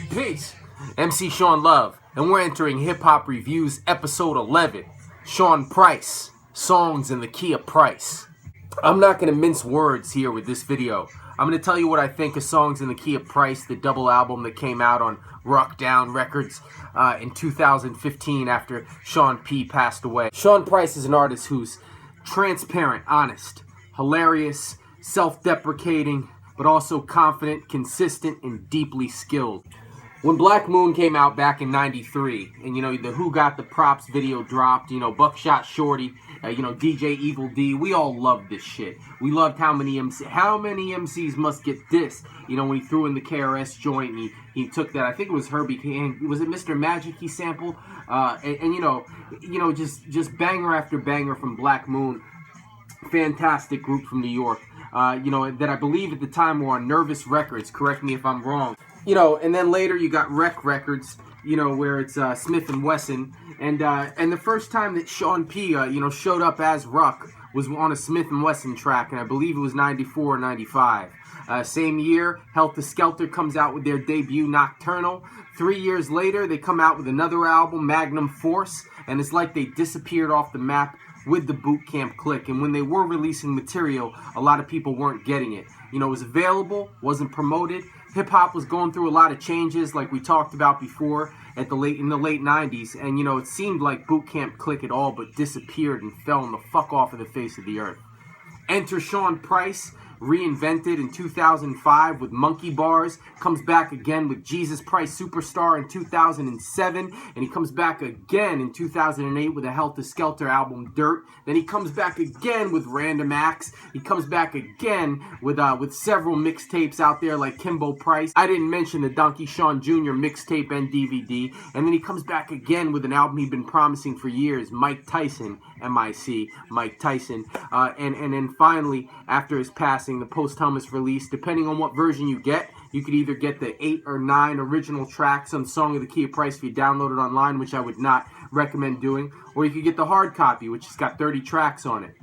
Peace. MC Shawn Love, and we're entering Hip Hop Reviews episode 11. Shawn Price, Songs in the Key of Price. I'm not going to mince words here with this video. I'm going to tell you what I think of Songs in the Key of Price, the double album that came out on Rock Down Records in 2015 after Shawn P passed away. Shawn Price is an artist who's transparent, honest, hilarious, self-deprecating, but also confident, consistent, and deeply skilled. When Black Moon came out back in '93, and the Who Got the Props video dropped, Buckshot Shorty, DJ Evil D, we all loved this shit. We loved how many MCs must get this, when he threw in the KRS joint and he took that, I think it was Herbie, was it Mr. Magic he sampled? Just banger after banger from Black Moon. Fantastic group from New York, that I believe at the time were on Nervous Records, correct me if I'm wrong. And then later you got Rec Records, where it's Smith and Wesson, and the first time that Shawn P, showed up as Ruck was on a Smith and Wesson track, and I believe it was '94 or '95. Same year, Helter Skelter comes out with their debut Nocturnal. 3 years later, they come out with another album, Magnum Force, and it's like they disappeared off the map with the Boot Camp Clique. And when they were releasing material, a lot of people weren't getting it. It was available, wasn't promoted. Hip-hop was going through a lot of changes, like we talked about before, in the late '90s, and it seemed like Boot Camp Clique had all but disappeared and fell on the fuck off of the face of the earth. Enter Shawn Price, reinvented in 2005 with Monkey Bars, comes back again with Jesus Price Superstar in 2007, and he comes back again in 2008 with a Helter Skelter album, Dirt. Then he comes back again with Random Acts. He comes back again with several mixtapes out there like Kimbo Price. I didn't mention the Donkey Shawn Jr. mixtape and DVD. And then he comes back again with an album he'd been promising for years, Mike Tyson, M-I-C, Mike Tyson. And then finally, after his passing, the posthumous release, depending on what version you get, you could either get the 8 or 9 original tracks on Song of the Key of Price if you download it online, which I would not recommend doing, or you could get the hard copy, which has got 30 tracks on it.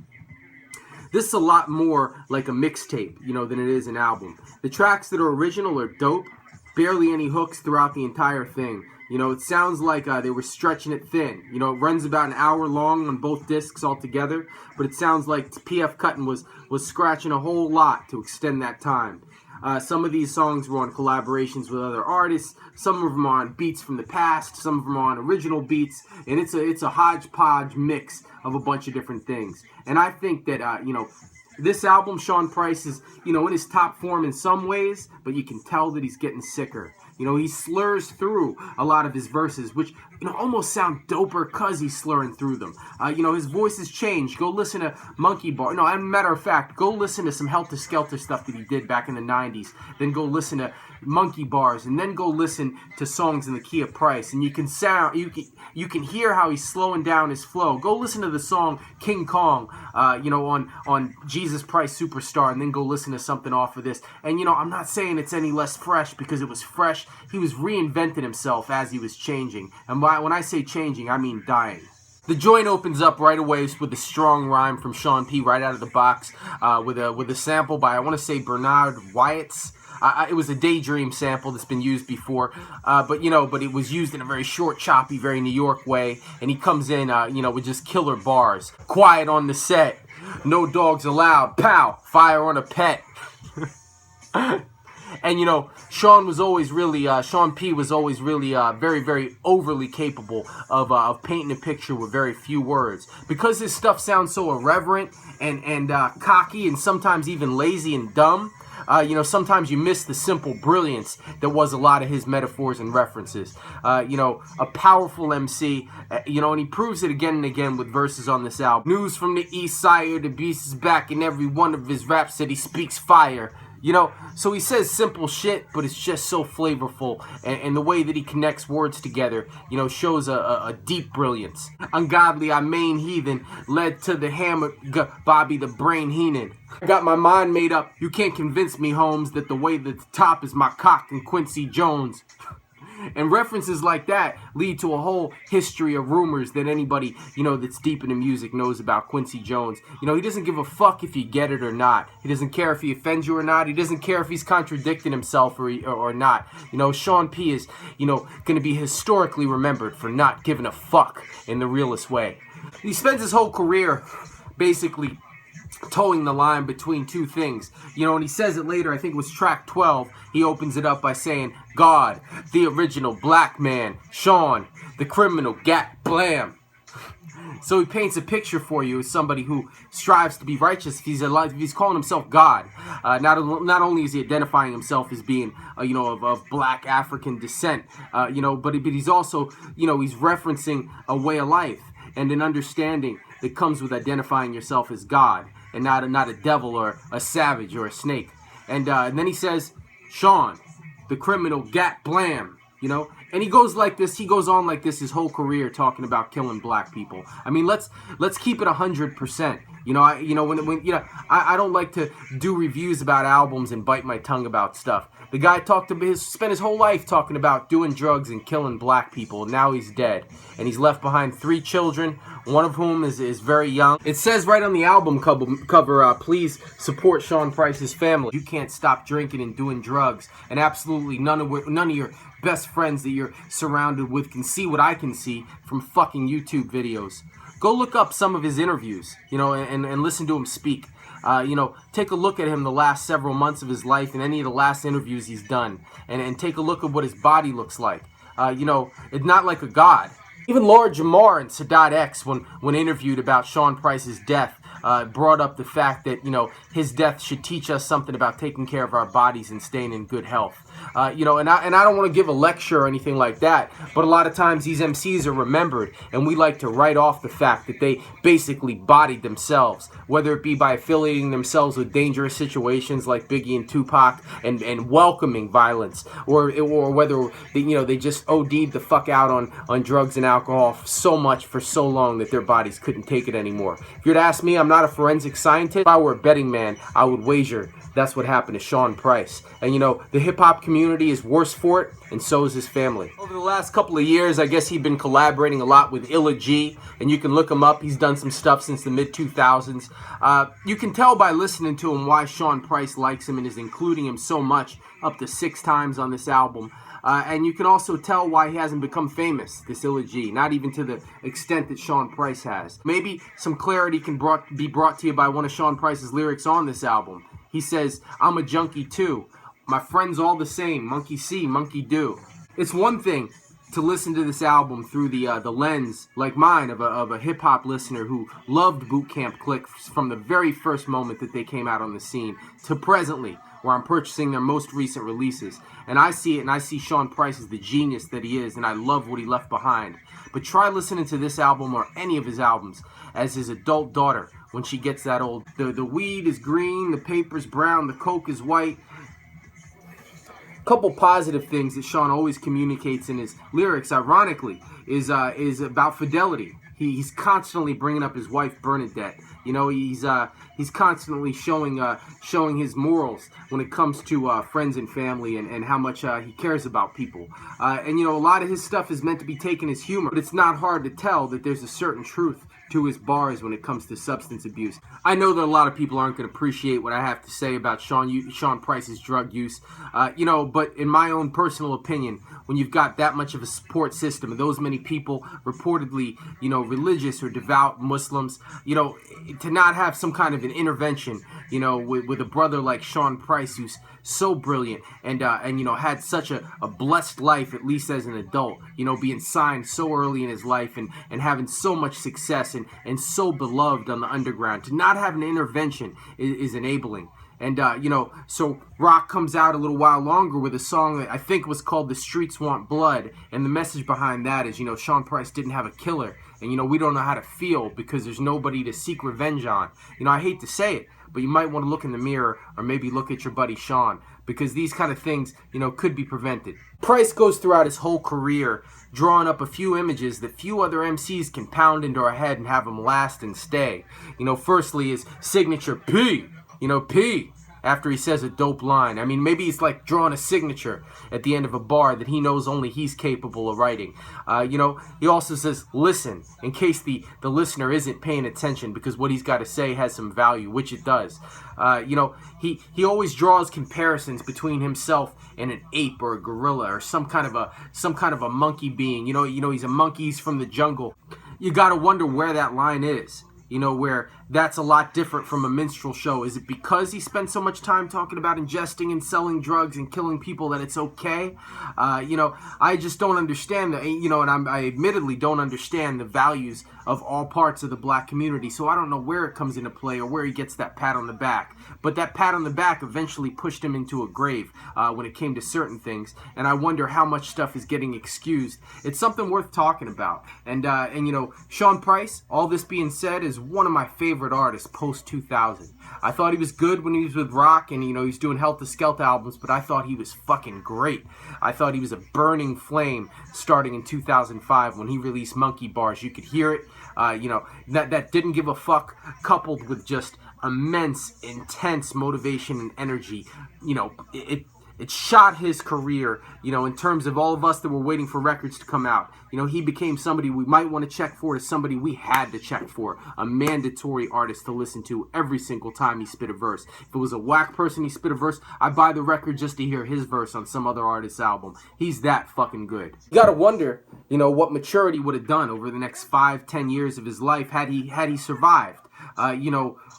This is a lot more like a mixtape, than it is an album. The tracks that are original are dope, barely any hooks throughout the entire thing. It sounds like they were stretching it thin. It runs about an hour long on both discs altogether, but it sounds like P.F. Cuttin was scratching a whole lot to extend that time. Some of these songs were on collaborations with other artists. Some of them are on beats from the past. Some of them are on original beats. And it's a hodgepodge mix of a bunch of different things. And I think that, this album, Shawn Price, is, in his top form in some ways, but you can tell that he's getting sicker. He slurs through a lot of his verses, which, almost sound doper because he's slurring through them. His voice has changed. Go listen to Monkey Bar. No, as a matter of fact, go listen to some Helter Skelter stuff that he did back in the '90s. Then go listen to Monkey Bars, and then go listen to Songs in the Key of Price, and you can hear how he's slowing down his flow. Go listen to the song King Kong, on Jesus Price Superstar, and then go listen to something off of this. And I'm not saying it's any less fresh because it was fresh. He was reinventing himself as he was changing, and when I say changing, I mean dying. The joint opens up right away with a strong rhyme from Shawn P right out of the box, with a sample by, I want to say, Bernard Wyatt's. It was a Daydream sample that's been used before, but it was used in a very short, choppy, very New York way, and he comes in, with just killer bars. Quiet on the set, no dogs allowed, pow, fire on a pet. And Shawn P was always really very, very overly capable of painting a picture with very few words. Because his stuff sounds so irreverent and cocky and sometimes even lazy and dumb, sometimes you miss the simple brilliance that was a lot of his metaphors and references. A powerful MC, and he proves it again and again with verses on this album. News from the East Side, the beast is back in every one of his raps that he speaks fire. So he says simple shit, but it's just so flavorful, and the way that he connects words together, shows a deep brilliance. Ungodly, I main heathen, led to the hammer, Bobby the brain Heenan. Got my mind made up, you can't convince me, Holmes, that the way that the top is my cock and Quincy Jones. And references like that lead to a whole history of rumors that anybody, that's deep into music knows about Quincy Jones. He doesn't give a fuck if you get it or not. He doesn't care if he offends you or not. He doesn't care if he's contradicting himself or not. Shawn P is, going to be historically remembered for not giving a fuck in the realest way. He spends his whole career basically towing the line between two things. And he says it later, I think it was track 12, he opens it up by saying, God, the original black man, Shawn, the criminal, gat, blam. So he paints a picture for you as somebody who strives to be righteous. If he's calling himself God, not only is he identifying himself as being, of black African descent, but he's also, he's referencing a way of life and an understanding that comes with identifying yourself as God and not a devil or a savage or a snake. And then he says, Shawn, the criminal, gat, blam, and he goes on like this his whole career, talking about killing black people. I mean, let's keep it 100%. I don't like to do reviews about albums and bite my tongue about stuff. The guy spent his whole life talking about doing drugs and killing black people, and now he's dead. And he's left behind 3 children, one of whom is very young. It says right on the album cover, please support Shawn Price's family. You can't stop drinking and doing drugs, and absolutely none of your best friends that you're surrounded with can see what I can see from fucking YouTube videos. Go look up some of his interviews, and listen to him speak. Take a look at him the last several months of his life and any of the last interviews he's done, and take a look at what his body looks like. It's not like a god. Even Laura Jamar and Sadat X, when interviewed about Shawn Price's death, brought up the fact that, his death should teach us something about taking care of our bodies and staying in good health. And I don't want to give a lecture or anything like that, but a lot of times these MCs are remembered, and we like to write off the fact that they basically bodied themselves, whether it be by affiliating themselves with dangerous situations like Biggie and Tupac and welcoming violence, or whether they just OD'd the fuck out on drugs and alcohol so much for so long that their bodies couldn't take it anymore. If you're to ask me, I'm not a forensic scientist. If I were a betting man, I would wager that's what happened to Shawn Price. And the hip-hop community is worse for it, and so is his family. Over the last couple of years, I guess he'd been collaborating a lot with Illa G, and you can look him up. He's done some stuff since the mid-2000s. You can tell by listening to him why Shawn Price likes him and is including him so much, up to 6 times on this album. And you can also tell why he hasn't become famous, this Illa G, not even to the extent that Shawn Price has. Maybe some clarity can be brought to you by one of Shawn Price's lyrics on this album. He says, I'm a junkie too. My friends all the same. Monkey see, monkey do. It's one thing to listen to this album through the lens, like mine, of a hip-hop listener who loved Boot Camp Click from the very first moment that they came out on the scene to presently, where I'm purchasing their most recent releases. And I see it, and I see Shawn Price as the genius that he is, and I love what he left behind. But try listening to this album or any of his albums as his adult daughter when she gets that old. The weed is green, the paper's brown, the coke is white. Couple positive things that Shawn always communicates in his lyrics, ironically, is about fidelity. He's constantly bringing up his wife Bernadette. He's constantly showing his morals when it comes to friends and family and how much he cares about people. And a lot of his stuff is meant to be taken as humor, but it's not hard to tell that there's a certain truth to his bars when it comes to substance abuse. I know that a lot of people aren't going to appreciate what I have to say about Shawn Price's drug use, but in my own personal opinion, when you've got that much of a support system, and those many people reportedly, religious or devout Muslims, to not have some kind of an intervention, with a brother like Shawn Price, who's so brilliant and had such a blessed life, at least as an adult, being signed so early in his life and having so much success and so beloved on the underground. To not have an intervention is enabling. And, so Rock comes out a little while longer with a song that I think was called The Streets Want Blood. And the message behind that is, Shawn Price didn't have a killer. And, we don't know how to feel because there's nobody to seek revenge on. I hate to say it, but you might want to look in the mirror or maybe look at your buddy Shawn, because these kind of things, could be prevented. Price goes throughout his whole career drawing up a few images that few other MCs can pound into our head and have them last and stay. Firstly his signature P, P, after he says a dope line. I mean, maybe he's like drawing a signature at the end of a bar that he knows only he's capable of writing. He also says, listen, in case the listener isn't paying attention, because what he's got to say has some value, which it does. He always draws comparisons between himself and an ape or a gorilla or some kind of a monkey being. He's a monkey, he's from the jungle. You got to wonder where that line is. Where that's a lot different from a minstrel show. Is it because he spent so much time talking about ingesting and selling drugs and killing people that it's okay? I just don't understand and I admittedly don't understand the values of all parts of the black community, so I don't know where it comes into play or where he gets that pat on the back. But that pat on the back eventually pushed him into a grave when it came to certain things, and I wonder how much stuff is getting excused. It's something worth talking about. And Shawn Price, all this being said, is one of my favorite artists post-2000. I thought he was good when he was with Rock and, he's doing Helter Skelter albums, but I thought he was fucking great. I thought he was a burning flame starting in 2005 when he released Monkey Bars. You could hear it, that didn't give a fuck, coupled with just immense, intense motivation and energy. It shot his career, in terms of all of us that were waiting for records to come out. He became somebody we might want to check for, as somebody we had to check for. A mandatory artist to listen to every single time he spit a verse. If it was a whack person he spit a verse, I'd buy the record just to hear his verse on some other artist's album. He's that fucking good. You gotta wonder, what maturity would have done over the next 5-10 years of his life had he survived.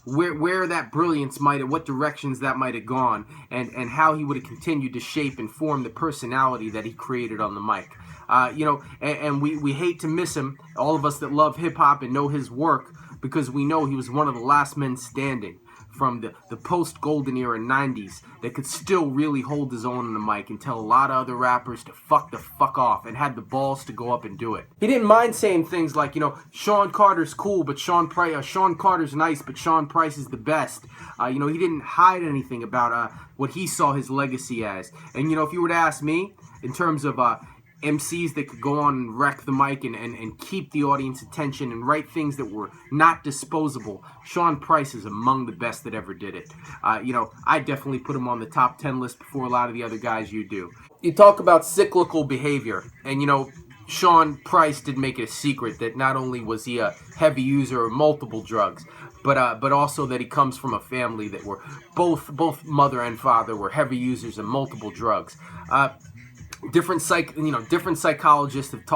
Where that brilliance what directions that might have gone, and how he would have continued to shape and form the personality that he created on the mic. And we hate to miss him, all of us that love hip-hop and know his work, because we know he was one of the last men standing from the post-golden era 90s that could still really hold his own on the mic and tell a lot of other rappers to fuck the fuck off, and had the balls to go up and do it. He didn't mind saying things like, Shawn Carter's cool, but Shawn Carter's nice, but Shawn Price is the best. He didn't hide anything about what he saw his legacy as. And, if you were to ask me, in terms of MCs that could go on and wreck the mic and keep the audience attention and write things that were not disposable, Shawn Price is among the best that ever did it. I definitely put him on the top 10 list before a lot of the other guys you do. You talk about cyclical behavior, and Shawn Price did make it a secret that not only was he a heavy user of multiple drugs, but also that he comes from a family that were both mother and father were heavy users of multiple drugs. Different psychologists have talked